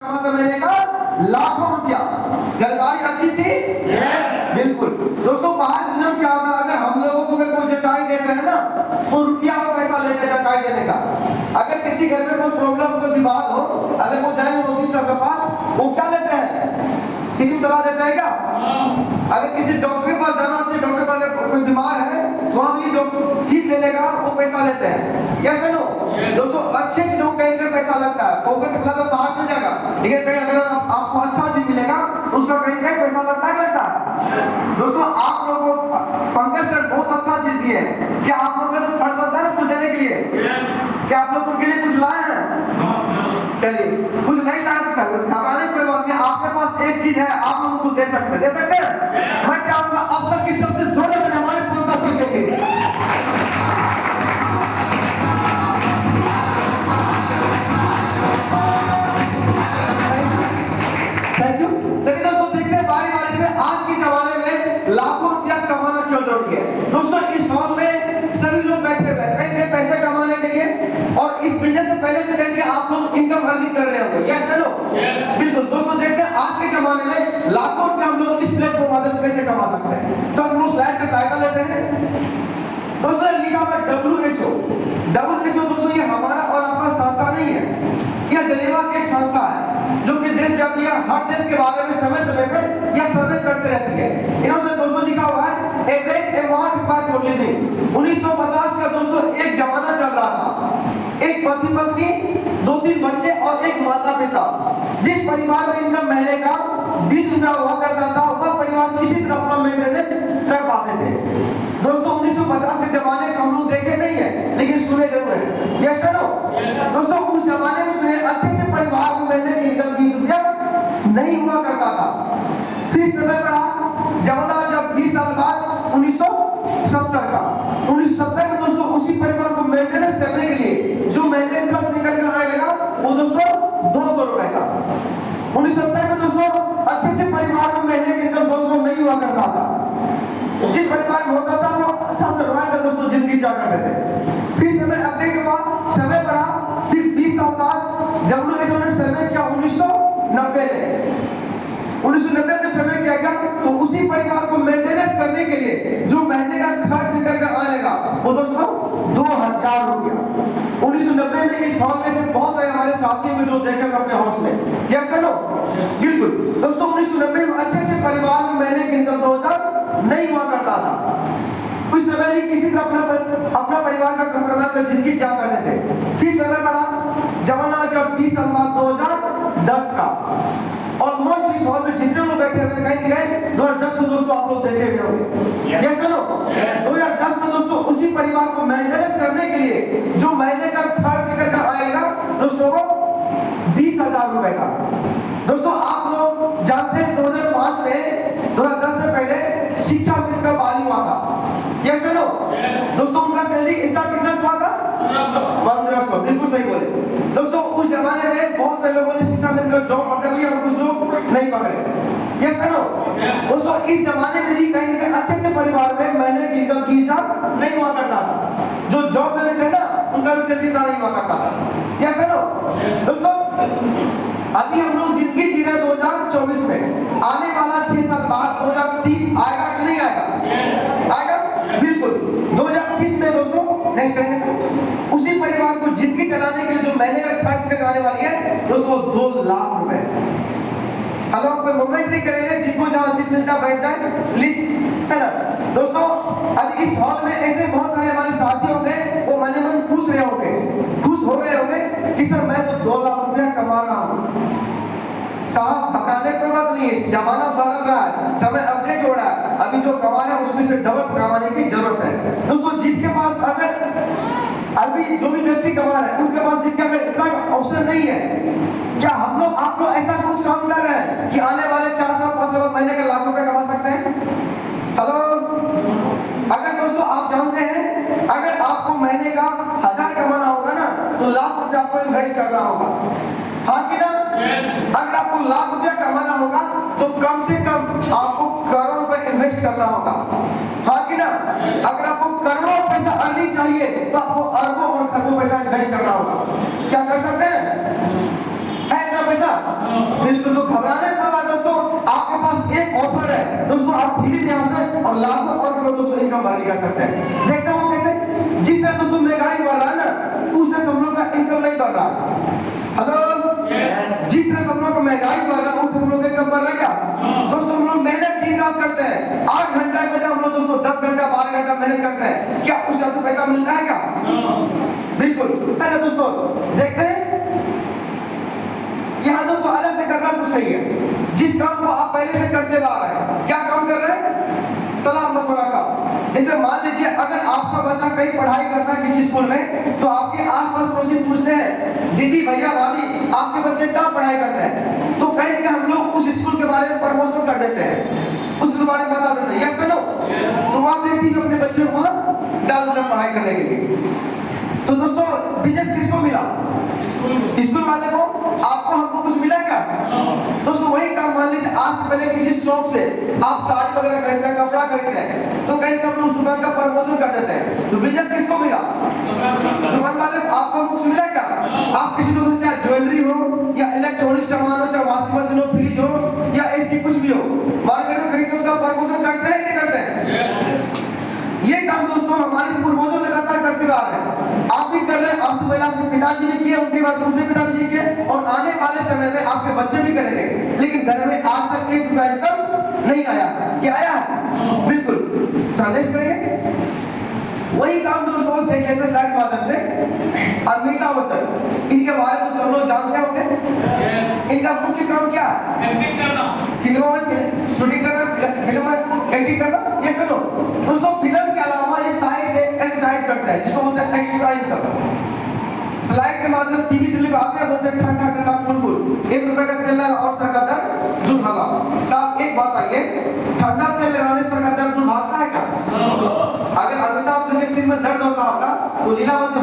महीने का लाखों रुपया। जानकारी अच्छी थी? बिल्कुल। दोस्तों बाहर दुनिया में क्या होता है, अगर हम लोगों को कोई जानकारी देते हैं ना तो रुपया और पैसा लेते हैं जानकारी देने का। अगर किसी घर में कोई प्रॉब्लम कोई विवाद हो, अगर वो जाएंगे वकील साहब के पास, वो क्या लेते हैं? फ्री सलाह देते हैं क्या? अगर किसी डॉक्टर के पास जाना चाहिए, डॉक्टर पास कोई बीमार है तो हम ये फीस लेने का वो पैसा लेते हैं। Yes no? दोस्तों अच्छे लोग कहीं पे पैसा लगता है, पॉकेट खुला तो बाहर मिल जाएगा, लेकिन कहीं अगर आपको अच्छा चीज मिलेगा तो उसका कहीं पैसा लगता है। दोस्तों आप लोगों को पंकज सर बहुत अच्छा चीज दिए हैं। क्या आप लोग का तो फर्ज बनता है ना कुछ देने के लिए? क्या आप लोग उनके लिए कुछ लाए हैं? चलिए, कुछ नहीं लाए तो घबराने कोई बात नहीं। आपके पास एक चीज है, आप लोग उनको दे सकते हैं। मैं चाहूंगा अब तक की सबसे जोड़े से हमारे पंकज सर के लिए थैंक यू। चलिए दोस्तों देखते हैं बारी बारी से आज के जमाने में लाखों रुपया कमाना क्यों जरूरी है। दोस्तों इस हॉल में सभी लोग बैठे हैं पैसे कमाने के लिए, और इस बिजनेस से पहले भी देखेंगे आप लोग इनकम अर्निंग कर रहे होंगे। Yes no? बिल्कुल। दोस्तों देखते हैं आज के जमाने में लाखों रुपया हम लोग इस प्लेटफॉर्म माध्यम से कैसे कमा सकते हैं। तो हम लोग स्लाइड का सहायता लेते हैं। दोस्तों लिखा हुआ WHO। WHO दोस्तों ये हमारा और आपका संस्था नहीं है, यह जनेवा की एक संस्था है जो कि देशव्यापी हर देश के बारे में समय समय पे यह सर्वे करते रहती है। इन्होंने दोस्तों लिखा हुआ है एवरेज अमाउंट पर लिविंग। 1950 का दोस्तों एक जमाना चल रहा था, एक पति पत्नी, 2-3 बच्चे और एक माता पिता। जिस परिवार में इनका महीने का 20 रुपया हुआ करता था, वह परिवार किसी तरह अपना मेंटेनेंस कर पाते थे। दोस्तों 1950 के जमाने को हम लोग देखे नहीं है, लेकिन सुने जरूर है। Yes no? दोस्तों उस जमाने में सुने अच्छे से परिवार को महीने की इनकम 20 रुपया नहीं हुआ करता था। फिर समय पड़ा जमाना जब 20 साल बाद 1970 का 1970 में दोस्तों उसी परिवार को मेंटेनेंस करने के लिए जो महीने खर्च निकल कर आएगा वो दोस्तों 200 रुपए का। 1970 में दोस्तों अच्छे से परिवार में महीने की इनकम 200 नहीं हुआ करता था। जिस परिवार में होता था वो अच्छा से रहा कर दोस्तों जिंदगी जा करते थे। फिर समय अपडेट हुआ, समय बढ़ा, फिर 20 साल बाद जब लोग इन्होंने सर्वे किया 1990 में 1990 में सर्वे किया गया तो उसी परिवार को मेंटेनेंस करने के लिए जो महीने का खर्च निकल कर आएगा वो दोस्तों 2000 रुपया। 1990 में इस हॉल में से बहुत सारे हमारे साथी में जो देखे अपने हाउस में। Yes no? बिल्कुल। दोस्तों 1990 में अच्छे से परिवार में महीने की इनकम 2000 नहीं हुआ करता था। उस समय ही किसी तरह अपना परिवार का कंप्रोमाइज कर जिंदगी जा करते थे। फिर समय बढ़ा जमाना जब 20 साल बाद 2010 का, और मोस्ट इस हॉल में जितने लोग बैठे हुए कहीं गए 2010 में दोस्तों आप लोग देखे हुए होंगे। Yes no? 2010 में दोस्तों उसी परिवार को मेंटेनेंस करने के लिए जो महीने का खर्च निकल कर आएगा दोस्तों वो 20,000 रुपए का। दोस्तों आप लोग जानते हैं 2005 में 2010 से पहले शिक्षा मित्र का बहाली हुआ था। Yes no? दोस्तों उनका सैलरी स्टार्ट कितना हुआ था? 1500। बिल्कुल सही बोले। दोस्तों उस जमाने में बहुत सारे लोगों ने शिक्षा मित्र का जॉब पकड़ लिया और कुछ लोग नहीं पकड़े। Yes no? दोस्तों इस जमाने में भी कहीं ना कहीं अच्छे अच्छे परिवार में महीने की इनकम 20,000 नहीं हुआ करता था। जो जॉब में थे ना उनका भी सैलरी नहीं हुआ करता था। Yes no? दोस्तों अभी हम लोग जिंदगी जी रहे 2024 में, आने वाला 6 साल बाद 2030 आएगा कि नहीं आएगा? आएगा बिल्कुल। 2030 में दोस्तों नेक्स्ट जनरेशन उसी परिवार को जिंदगी चलाने के लिए जो महीने का खर्च करने वाली है दोस्तों 2 लाख रुपए। अगर आप कोई मूवमेंट नहीं करेंगे, जिनको जहां सीट मिलता बैठ जाए, लिस्ट है ना। दोस्तों अब इस हॉल में ऐसे बहुत सारे हमारे साथी होंगे, वो मन मन खुश रहे होंगे, खुश हो रहे होंगे कि सर मैं तो 2 लाख रुपया कमा रहा हूँ। साहब घबराने की बात नहीं है, जमाना बदल रहा है, समय अपडेट हो रहा है, अभी जो कमा रहे हैं उसमें से डबल कमाने की जरूरत है। दोस्तों जिसके पास अगर अभी जो भी व्यक्ति कमा रहे हैं उनके पास इतना ऑप्शन नहीं है, क्या हम लोग आप लोग ऐसा कुछ काम कर रहे हैं कि आने वाले 4 साल 5 साल महीने का लाख रुपए कमा सकते हैं? हेलो? अगर दोस्तों आप जानते हैं अगर आपको महीने का 1000 कमाना होगा ना तो लाख रुपया आपको इन्वेस्ट करना होगा। हाँ कि ना? अगर आपको लाख रुपया कमाना होगा तो कम से कम आपको करोड़ रुपए इन्वेस्ट करना होगा। हाँ कि ना? अगर आपको करोड़ों पैसा अर्निंग चाहिए तो आपको अरबों और खरबों पैसा इन्वेस्ट करना होगा। क्या कर सकते हैं? है इतना पैसा? बिल्कुल। तो घबराने का बात दोस्तों, आपके पास एक ऑफर है दोस्तों, आप फ्री में यहाँ से और लाखों और करोड़ों दोस्तों इनकम अर्न कर सकते हैं। देखते हो कैसे, जिस तरह दोस्तों महंगाई बढ़ रहा है ना, उस तरह से हम लोग का इनकम नहीं बढ़ रहा। हेलो, जिस तरह से हम लोग का महंगाई बढ़ रहा है उस तरह से हम लोग का इनकम बढ़ रहा है क्या दोस्तों? हम लोग मेहनत दिन रात करते हैं, 8 घंटा की बजाय हम लोग दोस्तों 10 घंटा 12 घंटा मेहनत करते हैं, क्या उस तरह से पैसा मिलता है क्या? बिल्कुल है ना दोस्तों। देखते हैं यहाँ दोस्तों अलग से करना कुछ नहीं है, जिस काम को आप पहले से करते आ रहे हैं। क्या काम कर रहे हैं? सलाह मशवरा का। जैसे मान लीजिए अगर आपका बच्चा कहीं पढ़ाई करता है किसी स्कूल में, तो आपके आसपास पड़ोसी पूछते हैं दीदी भैया भाभी आपके बच्चे कहाँ पढ़ाई करते हैं, तो कहीं ना हम लोग उस स्कूल के बारे में प्रमोशन कर देते हैं, उसके बारे में बता देते हैं, यस नो। तो वहाँ व्यक्ति अपने बच्चे को वहाँ डाल देते हैं पढ़ाई करने के लिए। तो दोस्तों बिजनेस किसको मिला? स्कूल वाले को। आपको हमको कुछ मिला क्या दोस्तों? वही काम मान लीजिए आज से पहले किसी शॉप से आप साड़ी वगैरह खरीदते हैं, कपड़ा खरीदते हैं, तो कहीं हम उस दुकान का प्रमोशन कर देते हैं, तो बिजनेस किसको मिला? दुकान वाले को। आपको कुछ मिला क्या? आप किसी दुकान से चाहे ज्वेलरी हो या इलेक्ट्रॉनिक सामान हो, चाहे वॉशिंग मशीन हो, फ्रिज हो या ऐसी कुछ भी हो, मार्केट में खरीद के उसका प्रमोशन करते हैं नहीं करते हैं? ये काम दोस्तों हमारे पूर्वजों लगातार करते आ रहे हैं, आप भी कर रहे हैं। आपसे पहले आपके पिताजी ने किए, उनके बाद दूसरे पिताजी ने किए, और आने वाले समय में आपके बच्चे भी करेंगे। लेकिन घर में आज तक एक रुपया इनकम नहीं आया। क्या आया? बिल्कुल। ट्रांसलेट करेंगे वही काम दोस्तों देख लेते हैं स्लाइड के माध्यम से। अमिताभ बच्चन, इनके बारे में सब लोग जानते होंगे। इनका मुख्य काम क्या है? एक्टिंग करना, फिल्मों में शूटिंग करना, फिल्म में एक्टिंग करना। ये सुनो दोस्तों, फिल्म के अलावा ये साइड से एडवर्टाइज करता है, जिसको बोलते हैं एक्स्ट्रा इनकम। स्लाइड के माध्यम टीवी से लिख आते हैं, बोलते हैं ठंडा ठंडा कुलकुल, 1 रुपए का तेल और सर का दर्द दूर भागा। साहब एक बात आइए, ठंडा तेल लगाने सर का दर्द दूर भागता है क्या? अगर अमिताभ बच्चन के सिर में दर्द होता होगा तो लीलावती